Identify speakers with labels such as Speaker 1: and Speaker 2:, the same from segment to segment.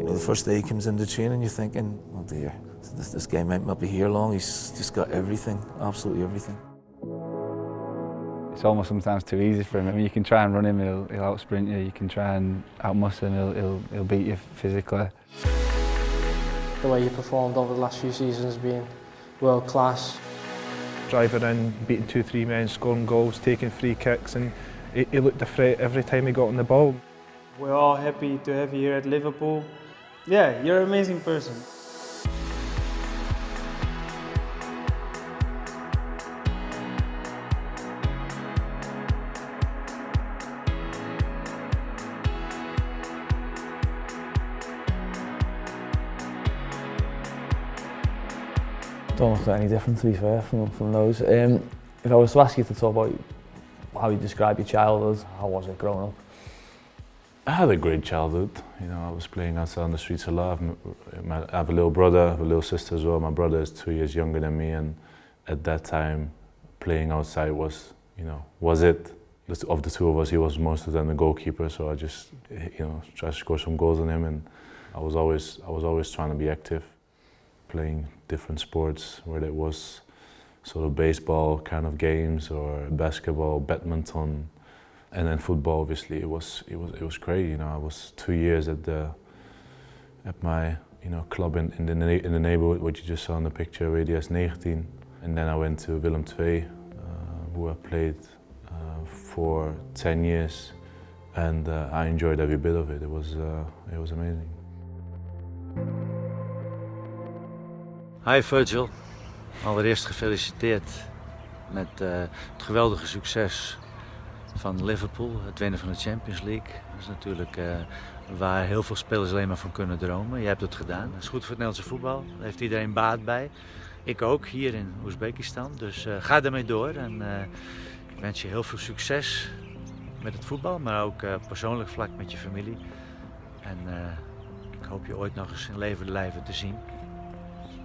Speaker 1: You know, the first day he comes into training, you're thinking, oh dear, this guy might not be here long. He's just got everything, absolutely everything.
Speaker 2: It's almost sometimes too easy for him. I mean, you can try and run him, he'll out-sprint you. You can try and out-muscle him, he'll beat you physically.
Speaker 3: The way he performed over the last few seasons has been world class.
Speaker 4: Driving in, beating 2-3 men, scoring goals, taking free kicks, and he looked a threat every time he got on the ball.
Speaker 5: We're all happy to have you here at Liverpool. Yeah, you're an amazing person.
Speaker 6: Don't look any different, to be fair, from those. If I was to ask you to talk about how you describe your childhood, how was it growing up?
Speaker 7: I had a great childhood. You know, I was playing outside on the streets a lot. I have a little brother, I have a little sister as well. My brother is 2 years younger than me, and at that time, playing outside was, you know, was it. Of the two of us, he was most of them the goalkeeper, so I just, you know, tried to score some goals on him, and I was always trying to be active, playing different sports, whether it was sort of baseball kind of games or basketball, badminton, and then football. Obviously, it was great. You know, I was 2 years at my club in the neighborhood, what you just saw in the picture, Radius 19, and then I went to Willem II, who I played for 10 years, and I enjoyed every bit of it. It was amazing.
Speaker 8: Hi Virgil, allereerst gefeliciteerd met het geweldige succes van Liverpool, het winnen van de Champions League. Dat is natuurlijk waar heel veel spelers alleen maar van kunnen dromen. Jij hebt het gedaan. Dat is goed voor het Nederlandse voetbal, daar heeft iedereen baat bij. Ik ook, hier in Oezbekistan, dus ga ermee door. En ik wens je heel veel succes met het voetbal, maar ook persoonlijk vlak met je familie. En ik hoop je ooit nog eens in levende lijven te zien.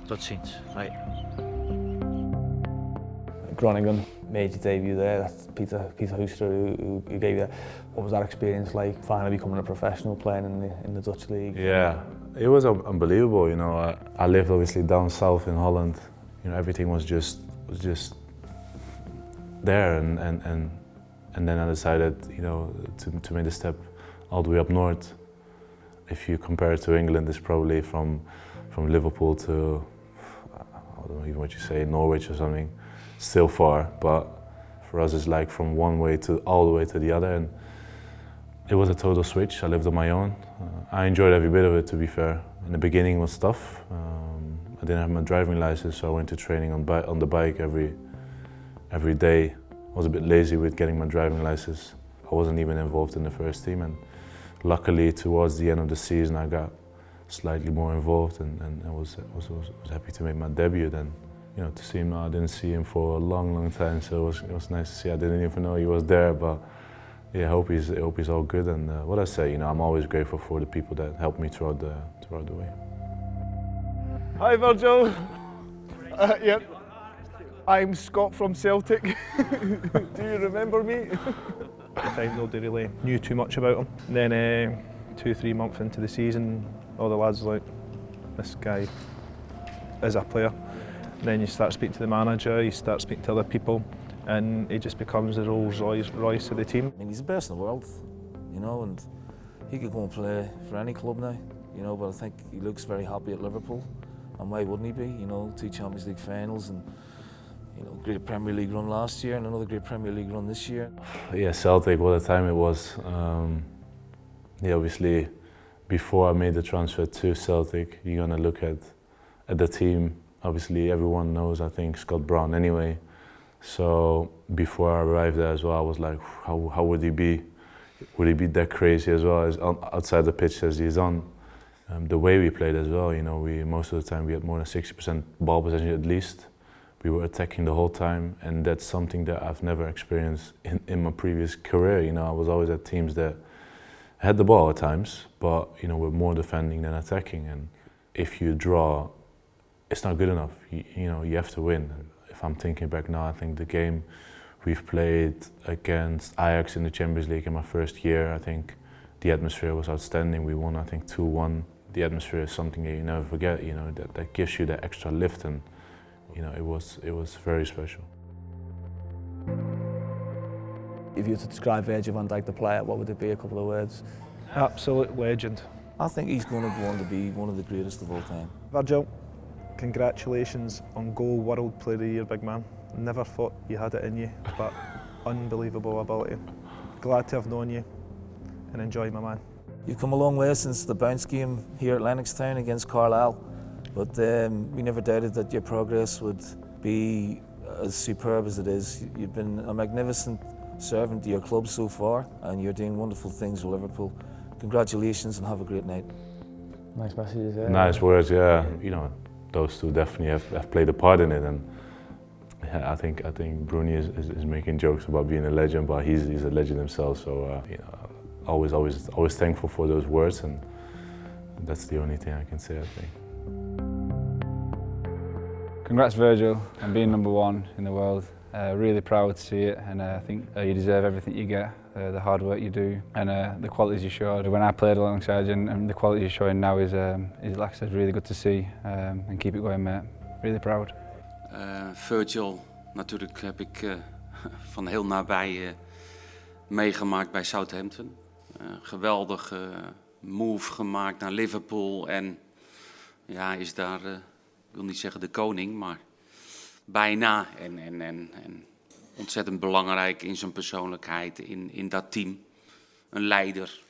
Speaker 8: Tot ziens. Hoi.
Speaker 6: Groningen made your debut there. That's Peter Hoekstra who gave you that. What was that experience like, finally becoming a professional playing in the Dutch league?
Speaker 7: Yeah, it was unbelievable. You know, I lived obviously down south in Holland. You know, everything was just there, and then I decided, you know, to make the step all the way up north. If you compare it to England, it's probably from Liverpool to, I don't know even what you say, Norwich or something. Still far, but for us it's like from one way to all the way to the other, and it was a total switch. I lived on my own. I enjoyed every bit of it, to be fair. In the beginning it was tough. I didn't have my driving license, so I went to training on the bike every day. I was a bit lazy with getting my driving license. I wasn't even involved in the first team, and luckily towards the end of the season I got slightly more involved, and I was happy to make my debut then. You know, to see him now, I didn't see him for a long time, so it was nice to see. I didn't even know he was there, but yeah, I hope he's all good. And what I say, you know, I'm always grateful for the people that helped me throughout the way.
Speaker 4: Hi Virgil. Yep. I'm Scott from Celtic. Do you remember me? At the time, nobody really knew too much about him. And then 2-3 months into the season, all the lads were like, this guy is a player. And then you start speaking to the manager, you start speaking to other people, and he just becomes the Rolls Royce of the team.
Speaker 1: I mean, he's the best in the world, you know, and he could go and play for any club now, you know, but I think he looks very happy at Liverpool, and why wouldn't he be? You know, 2 Champions League finals, and you know, great Premier League run last year and another great Premier League run this year.
Speaker 7: Yeah, Celtic, what a time it was. Yeah, obviously, before I made the transfer to Celtic, you're gonna look at the team. Obviously, everyone knows, I think, Scott Brown anyway. So before I arrived there as well, I was like, how would he be? Would he be that crazy as well as outside the pitch as he's on? The way we played as well, you know, most of the time we had more than 60% ball possession at least. We were attacking the whole time, and that's something that I've never experienced in my previous career. You know, I was always at teams that had the ball at times, but you know, were more defending than attacking. And if you draw, it's not good enough. You know, you have to win. If I'm thinking back now, I think the game we've played against Ajax in the Champions League in my first year, I think the atmosphere was outstanding. We won, I think, 2-1. the atmosphere is something that you never forget, you know, that gives you that extra lift, and you know, it was very special.
Speaker 6: If you were to describe Virgil van Dijk the player, what would it be? A couple of words.
Speaker 4: Absolute legend.
Speaker 1: I think he's going to go on to be one of the greatest of all time.
Speaker 4: Virgil, congratulations on goal World Player of the Year, big man. Never thought you had it in you, but unbelievable ability. Glad to have known you, and enjoy, my man.
Speaker 1: You've come a long way since the bounce game here at Lennoxtown against Carlisle, but we never doubted that your progress would be as superb as it is. You've been a magnificent servant to your club so far, and you're doing wonderful things with Liverpool. Congratulations and have a great night.
Speaker 6: Nice messages. Yeah.
Speaker 7: Nice words, yeah. You know, those two definitely have played a part in it, and yeah, I think Bruni is making jokes about being a legend, but he's a legend himself. So you know, always thankful for those words, and that's the only thing I can say, I think.
Speaker 2: Congrats, Virgil, on being #1 in the world. Really proud to see it, and I think you deserve everything you get, the hard work you do, and the qualities you showed when I played alongside you, and the quality you're showing now is like I said, really good to see, and keep it going, mate. Really proud.
Speaker 9: Virgil, natuurlijk heb ik van heel nabij meegemaakt bij Southampton. Geweldige move gemaakt naar Liverpool en ja, is daar, ik wil niet zeggen de koning, maar bijna en ontzettend belangrijk in zijn persoonlijkheid, in dat team. Een leider,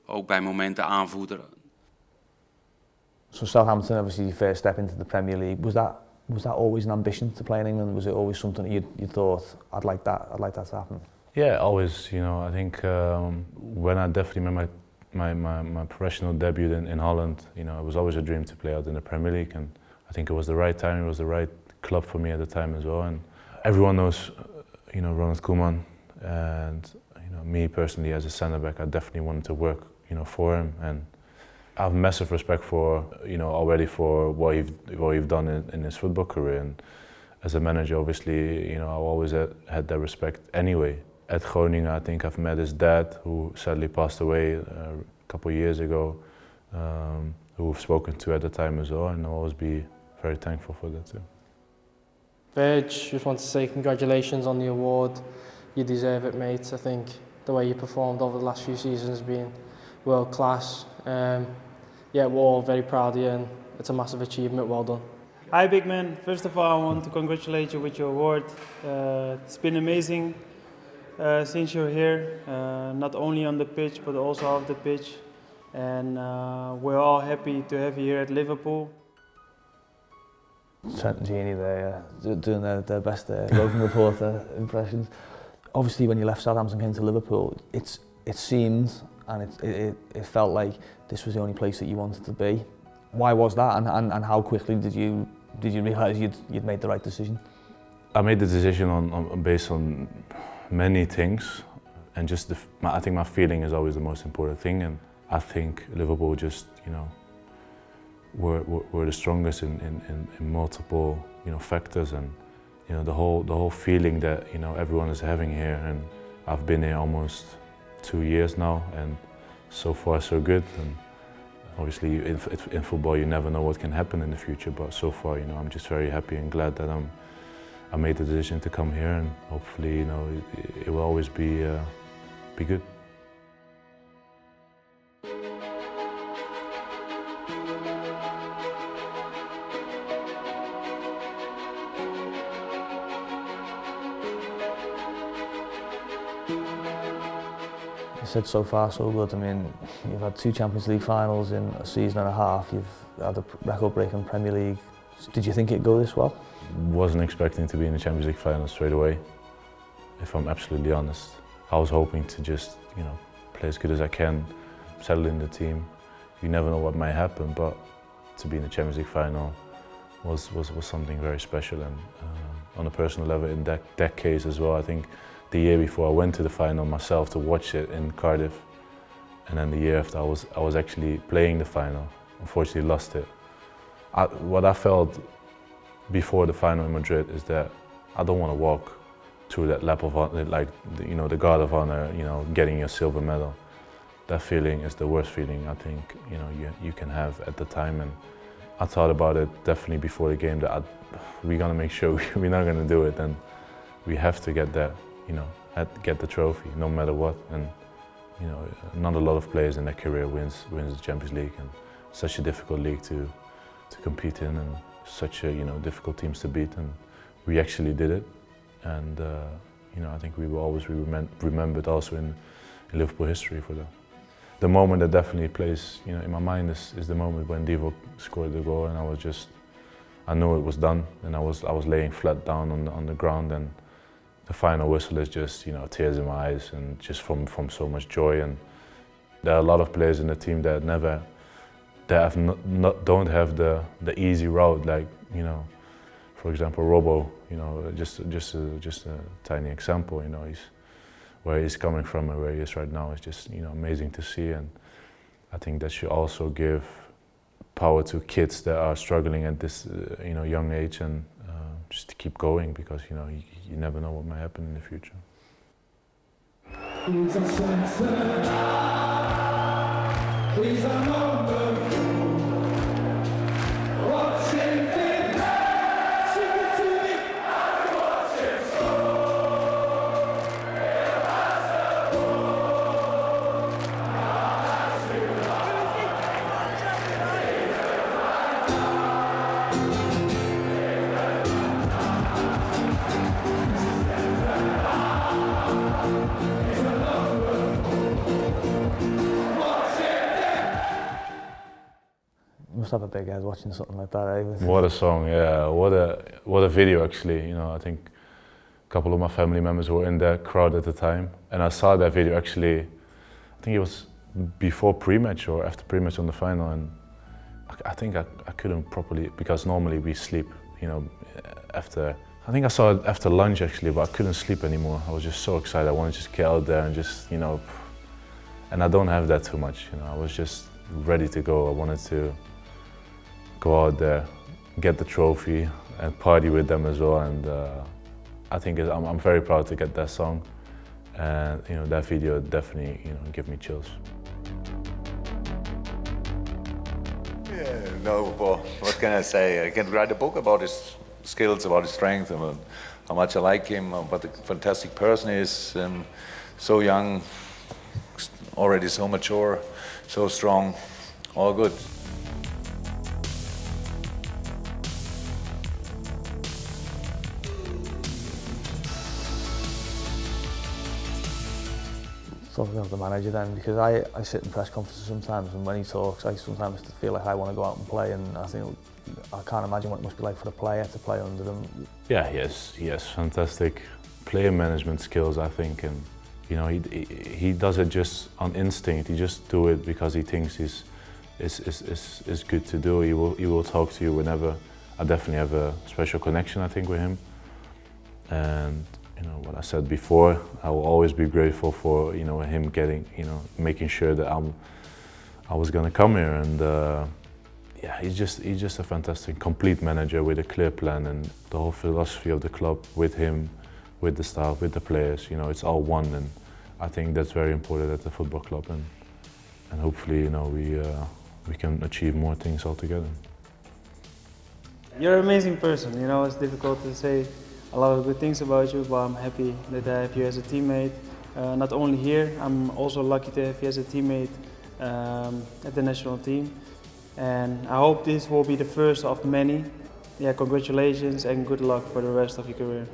Speaker 9: ook bij momenten aanvoerder.
Speaker 6: So Southampton, obviously your first step into the Premier League, was that always an ambition to play in England? Was it always something you thought, I'd like that to happen?
Speaker 7: Yeah, always. You know, I think when I definitely made my professional debut in Holland, you know, it was always a dream to play out in the Premier League, and I think it was the right time. It was the right club for me at the time as well. And everyone knows, you know, Ronald Koeman, and you know, me personally as a centre back, I definitely wanted to work, you know, for him. And I have massive respect for, you know, already for what he's done in his football career. And as a manager, obviously, you know, I always had that respect anyway. At Groningen, I think I've met his dad, who sadly passed away a couple of years ago, who I've spoken to at the time as well, and I'll always be very thankful for that too.
Speaker 3: Virg, just want to say congratulations on the award. You deserve it, mate. I think the way you performed over the last few seasons has been world class. Yeah, we're all very proud of you, and it's a massive achievement. Well done.
Speaker 5: Hi, big man. First of all, I want to congratulate you with your award. It's been amazing since you're here, not only on the pitch but also off the pitch. And we're all happy to have you here at Liverpool.
Speaker 6: Trent and Genie there, doing their best roving reporter impressions. Obviously, when you left Southampton and came to Liverpool, it seemed and it felt like this was the only place that you wanted to be. Why was that, and how quickly did you realise you'd made the right decision?
Speaker 7: I made the decision based on many things, and just I think my feeling is always the most important thing, and I think Liverpool just, you know, were the strongest in multiple, you know, factors, and you know, the whole feeling that, you know, everyone is having here. And I've been here almost 2 years now, and so far so good. And obviously in football you never know what can happen in the future, but so far, you know, I'm just very happy and glad that I made the decision to come here, and hopefully, you know, it will always be good.
Speaker 6: You said so far so good. I mean, you've had 2 Champions League finals in a season and a half. You've had a record-breaking Premier League. Did you think it'd go this well?
Speaker 7: Wasn't expecting to be in the Champions League final straight away, if I'm absolutely honest. I was hoping to just, you know, play as good as I can, settle in the team. You never know what might happen, but to be in the Champions League final was something very special. And on a personal level, in that case as well, I think the year before I went to the final myself to watch it in Cardiff, and then the year after I was actually playing the final. Unfortunately, lost it. What I felt before the final in Madrid is that I don't want to walk through that lap of honor, like, you know, the guard of honor, you know, getting your silver medal. that feeling is the worst feeling I think you can have at the time. And I thought about it definitely before the game that we're gonna make sure we're not gonna do it, and we have to get that, get the trophy no matter what. And not a lot of players in their career wins the Champions League, and such a difficult league to compete in, and such a difficult teams to beat, and we actually did it. And I think we will always be remembered also in Liverpool history for that. The moment that definitely plays in my mind is the moment when Dijk scored the goal, and I knew it was done, and I was laying flat down on the ground, and the final whistle is just tears in my eyes, and just from so much joy. And there are a lot of players in the team that don't have the easy route, like for example Robo, just a tiny example, where he's coming from and where he is right now is just amazing to see. And I think that should also give power to kids that are struggling at this young age, and just to keep going, because you never know what might happen in the future.
Speaker 6: You must have a big head watching something like that, eh?
Speaker 7: What a song, yeah. What a video, actually. I think a couple of my family members were in that crowd at the time, and I saw that video actually. I think it was before pre-match or after pre-match on the final, and I think I couldn't properly, because normally we sleep, after. I think I saw it after lunch actually, but I couldn't sleep anymore. I was just so excited. I wanted to just get out there and just, and I don't have that too much. I was just ready to go. I wanted to go out there, get the trophy, and party with them as well. And I think I'm very proud to get that song, and that video definitely gave me chills.
Speaker 10: Yeah, no, well, what can I say? I can write a book about his skills, about his strength, about how much I like him, what a fantastic person he is, and so young, already so mature, so strong, all good.
Speaker 6: Talking of the manager then, because I sit in press conferences sometimes, and when he talks, I sometimes feel like I want to go out and play, and I think I can't imagine what it must be like for a player to play under them.
Speaker 7: Yeah, he has fantastic player management skills, I think, and he does it just on instinct. He just do it because he thinks is good to do. He will talk to you whenever. I definitely have a special connection, I think, with him, and. What I said before, I will always be grateful for him making sure that I was gonna come here, and yeah, he's just a fantastic, complete manager with a clear plan, and the whole philosophy of the club with him, with the staff, with the players, it's all one, and I think that's very important at the football club, and hopefully we can achieve more things all together.
Speaker 5: You're an amazing person. It's difficult to say a lot of good things about you, but I'm happy that I have you as a teammate. Not only here, I'm also lucky to have you as a teammate at the national team. And I hope this will be the first of many. Yeah, congratulations and good luck for the rest of your career.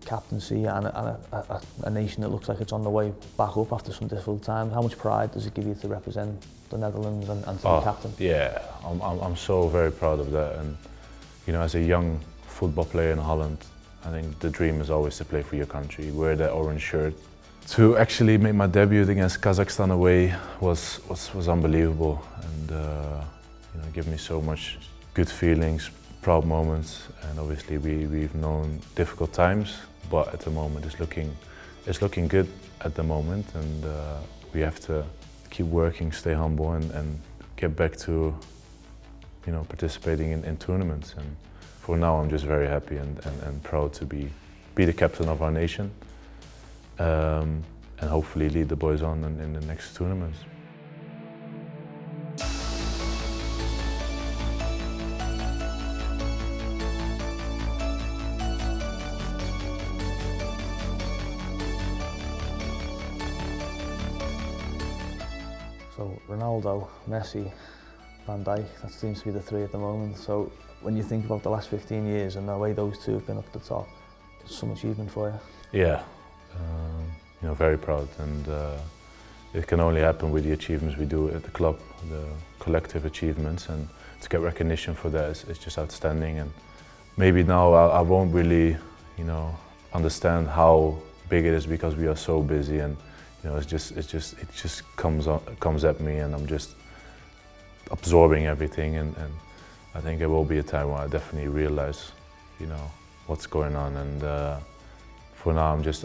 Speaker 6: Captaincy and a nation that looks like it's on the way back up after some difficult times. How much pride does it give you to represent the Netherlands and to be captain?
Speaker 7: Yeah, I'm so very proud of that. And as a young football player in Holland, I think the dream is always to play for your country, wear that orange shirt. To actually make my debut against Kazakhstan away was unbelievable, and give me so much good feelings, proud moments, and obviously we've known difficult times, but at the moment it's looking good at the moment, and we have to keep working, stay humble, and get back to participating in tournaments. And for now, I'm just very happy and proud to be the captain of our nation. And hopefully lead the boys on in the next tournaments.
Speaker 6: So Ronaldo, Messi, Van Dijk, that seems to be the three at the moment. So when you think about the last 15 years and the way those two have been up at the top, it's some achievement for you.
Speaker 7: Yeah, you know, very proud, and it can only happen with the achievements we do at the club, the collective achievements, and to get recognition for that is just outstanding. And maybe now I won't really, you know, understand how big it is because we are so busy, and you know, it just comes at me, and I'm just absorbing everything, and I think there will be a time where I definitely realize, you know, what's going on. And for now, I'm just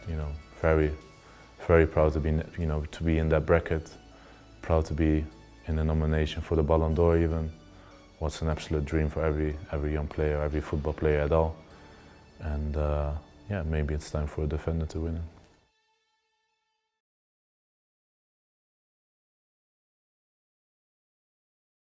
Speaker 7: you know, very proud to be, you know, to be in that bracket, proud to be in the nomination for the Ballon d'Or even. What's an absolute dream for every young player, every football player at all. And yeah, maybe it's time for a defender to win it.